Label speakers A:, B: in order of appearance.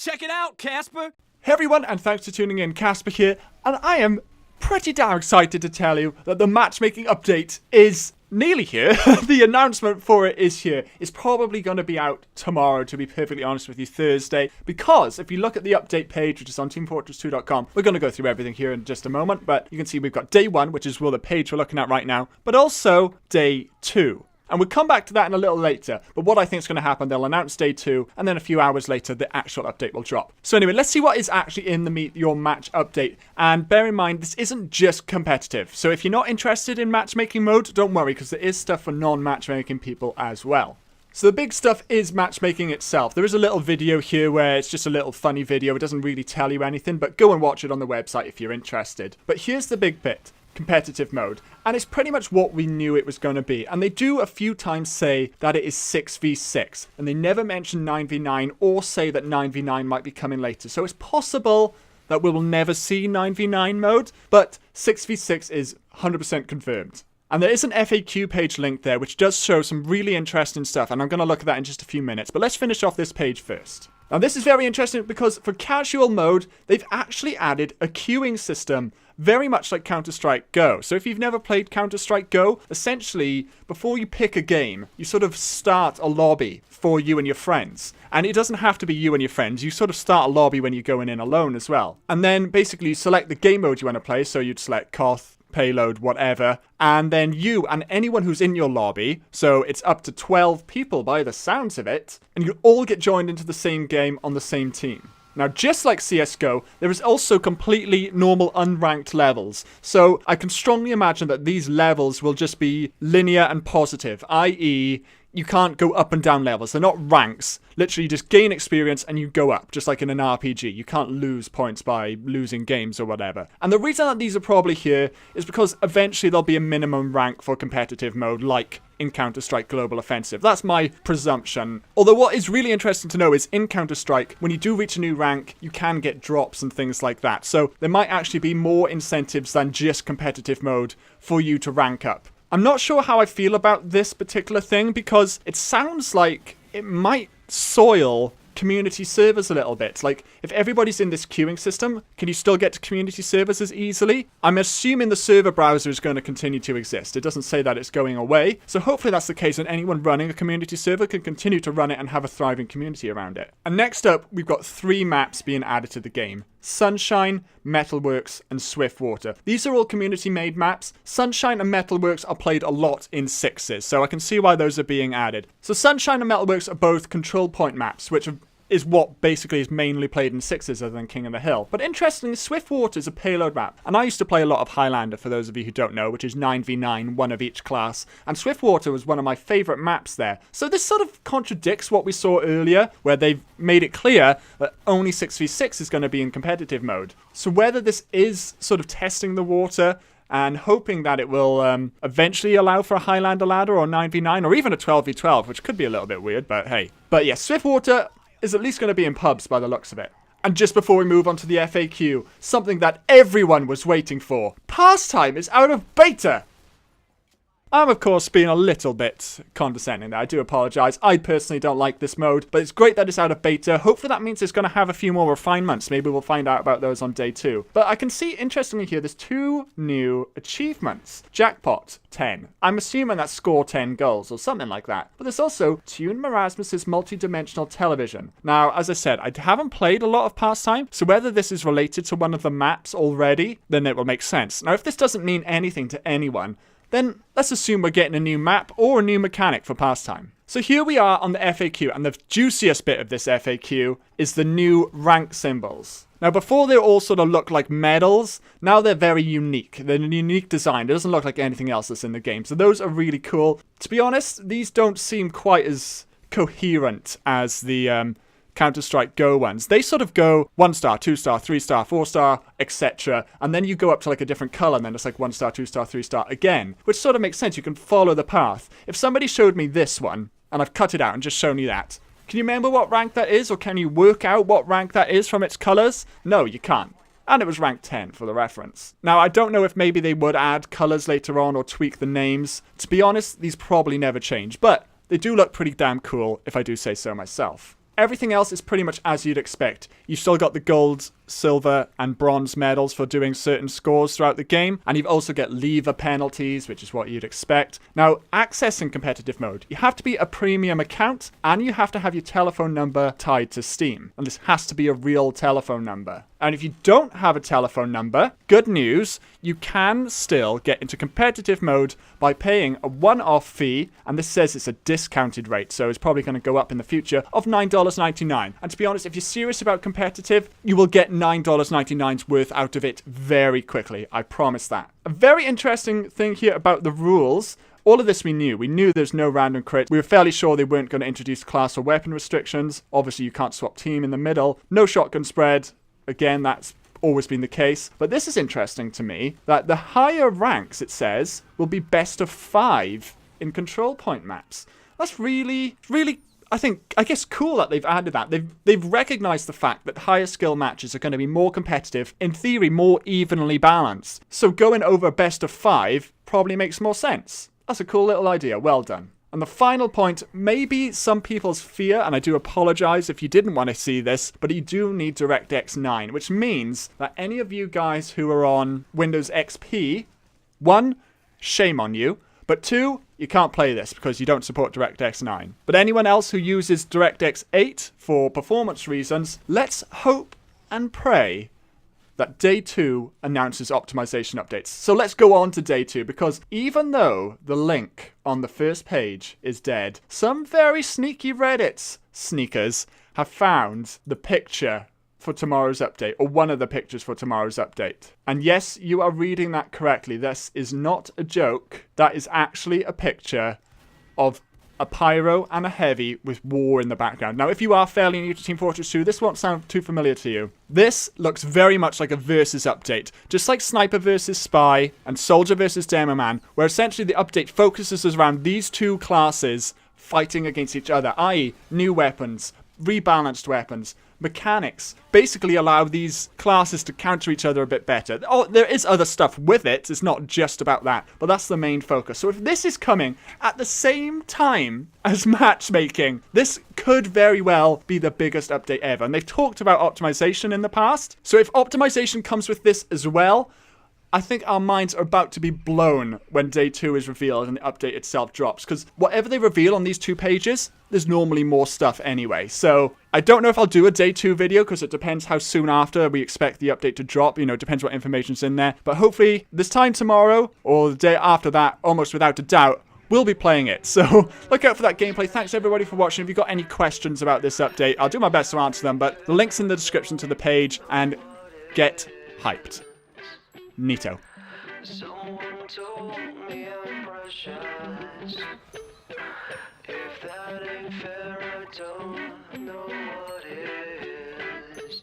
A: Check it out, Casper!
B: Hey everyone, and thanks for tuning in. Casper here, and I am pretty damn excited to tell you that the matchmaking update is nearly here. The announcement for it is here. It's probably going to be out tomorrow, to be perfectly honest with you, Thursday, because if you look at the update page, which is on teamfortress2.com, we're going to go through everything here in just a moment, but you can see we've got day 1, which is the page we're looking at right now, but also day 2. And we'll come back to that in a little later, but what I think is going to happen, they'll announce day 2, and then a few hours later, the actual update will drop. So anyway, let's see what is actually in the Meet Your Match update. And bear in mind, this isn't just competitive. So if you're not interested in matchmaking mode, don't worry, because there is stuff for non-matchmaking people as well. So the big stuff is matchmaking itself. There is a little video here where it's just a little funny video. It doesn't really tell you anything, but go and watch it on the website if you're interested. But here's the big bit. Competitive mode, and it's pretty much what we knew it was going to be, and they do a few times say that it is 6v6, and they never mention 9v9 or say that 9v9 might be coming later, so it's possible that we will never see 9v9 mode, but 6v6 is 100% confirmed. And there is an FAQ page link there which does show some really interesting stuff, and I'm going to look at that in just a few minutes, but let's finish off this page first. Now this is very interesting because for casual mode, they've actually added a queuing system very much like Counter-Strike Go. So if you've never played Counter-Strike Go, essentially, before you pick a game, you sort of start a lobby for you and your friends. And it doesn't have to be you and your friends. You sort of start a lobby when you're going in alone as well. And then basically you select the game mode you want to play. So you'd select Koth, payload, whatever. And then you and anyone who's in your lobby, so it's up to 12 people by the sounds of it, and you all get joined into the same game on the same team. Now, just like CSGO, there is also completely normal unranked levels. So I can strongly imagine that these levels will just be linear and positive, i.e., you can't go up and down levels. They're not ranks. Literally, you just gain experience and you go up, just like in an RPG. You can't lose points by losing games or whatever. And the reason that these are probably here is because eventually there'll be a minimum rank for competitive mode, like in Counter-Strike Global Offensive. That's my presumption. Although what is really interesting to know is in Counter-Strike, when you do reach a new rank, you can get drops and things like that. So there might actually be more incentives than just competitive mode for you to rank up. I'm not sure how I feel about this particular thing because it sounds like it might soil community servers a little bit. Like, if everybody's in this queuing system, can you still get to community servers as easily? I'm assuming the server browser is going to continue to exist. It doesn't say that it's going away. So hopefully that's the case and anyone running a community server can continue to run it and have a thriving community around it. And next up, we've got 3 maps being added to the game. Sunshine, Metalworks, and Swiftwater. These are all community-made maps. Sunshine and Metalworks are played a lot in 6s, so I can see why those are being added. So Sunshine and Metalworks are both control point maps, which is what basically is mainly played in 6s other than King of the Hill. But interestingly, Swiftwater is a payload map. And I used to play a lot of Highlander, for those of you who don't know, which is 9v9, one of each class. And Swiftwater was one of my favourite maps there. So this sort of contradicts what we saw earlier, where they've made it clear that only 6v6 is going to be in competitive mode. So whether this is sort of testing the water and hoping that it will eventually allow for a Highlander ladder or 9v9 or even a 12v12, which could be a little bit weird, but hey. But yeah, Swiftwater is at least going to be in pubs by the looks of it. And just before we move on to the FAQ, something that everyone was waiting for. Pastime is out of beta! I'm, of course, being a little bit condescending there. I do apologise. I personally don't like this mode, but it's great that it's out of beta. Hopefully that means it's going to have a few more refinements. Maybe we'll find out about those on day 2. But I can see, interestingly here, there's 2 new achievements. Jackpot 10. I'm assuming that's score 10 goals or something like that. But there's also Tune Marasmus's multi-dimensional television. Now, as I said, I haven't played a lot of Pastime, so whether this is related to one of the maps already, then it will make sense. Now, if this doesn't mean anything to anyone, then let's assume we're getting a new map or a new mechanic for Pastime. So here we are on the FAQ, and the juiciest bit of this FAQ is the new rank symbols. Now before they all sort of look like medals, now they're very unique. They're a unique design. It doesn't look like anything else that's in the game. So those are really cool. To be honest, these don't seem quite as coherent as the Counter-Strike Go ones. They sort of go 1 star, 2 star, 3 star, 4 star, etc. And then you go up to like a different color and then it's like 1 star, 2 star, 3 star again. Which sort of makes sense. You can follow the path. If somebody showed me this one, and I've cut it out and just shown you that, can you remember what rank that is? Or can you work out what rank that is from its colors? No, you can't. And it was rank 10 for the reference. Now, I don't know if maybe they would add colors later on or tweak the names. To be honest, these probably never change. But they do look pretty damn cool, if I do say so myself. Everything else is pretty much as you'd expect. You've still got the gold, silver, and bronze medals for doing certain scores throughout the game, and you've also got lever penalties, which is what you'd expect. Now, accessing competitive mode, you have to be a premium account, and you have to have your telephone number tied to Steam. And this has to be a real telephone number. And if you don't have a telephone number, good news, you can still get into competitive mode by paying a one-off fee, and this says it's a discounted rate, so it's probably going to go up in the future, of $9.99. And to be honest, if you're serious about competitive, you will get $9.99's worth out of it very quickly. I promise that. A very interesting thing here about the rules. All of this we knew. We knew there's no random crit. We were fairly sure they weren't going to introduce class or weapon restrictions. Obviously, you can't swap team in the middle. No shotgun spread. Again, that's always been the case. But this is interesting to me, that the higher ranks, it says, will be best of 5 in control point maps. That's really, I guess cool that they've added that. They've recognized the fact that higher skill matches are going to be more competitive, in theory, more evenly balanced. So going over best of 5 probably makes more sense. That's a cool little idea. Well done. And the final point, maybe some people's fear, and I do apologize if you didn't want to see this, but you do need DirectX 9, which means that any of you guys who are on Windows XP, 1, shame on you, but 2, you can't play this because you don't support DirectX 9. But anyone else who uses DirectX 8 for performance reasons, let's hope and pray that Day 2 announces optimization updates. So let's go on to Day 2, because even though the link on the first page is dead, some very sneaky Reddit sneakers have found the picture for tomorrow's update, or one of the pictures for tomorrow's update. And yes, you are reading that correctly. This is not a joke. That is actually a picture of a pyro and a heavy with war in the background. Now, if you are fairly new to Team Fortress 2, this won't sound too familiar to you. This looks very much like a versus update, just like Sniper versus Spy and Soldier versus Demo Man, where essentially the update focuses around these two classes fighting against each other, i.e. new weapons, rebalanced weapons, mechanics, basically allow these classes to counter each other a bit better. Oh, there is other stuff with it. It's not just about that, but that's the main focus. So if this is coming at the same time as matchmaking, this could very well be the biggest update ever. And they've talked about optimization in the past. So if optimization comes with this as well, I think our minds are about to be blown when Day 2 is revealed and the update itself drops. Because whatever they reveal on these 2 pages, there's normally more stuff anyway. So I don't know if I'll do a Day 2 video, because it depends how soon after we expect the update to drop. You know, it depends what information's in there. But hopefully this time tomorrow or the day after that, almost without a doubt, we'll be playing it. So look out for that gameplay. Thanks everybody for watching. If you've got any questions about this update, I'll do my best to answer them. But the link's in the description to the page, and get hyped. Neato. Someone told me I'm precious. If that ain't fair, I don't know what is.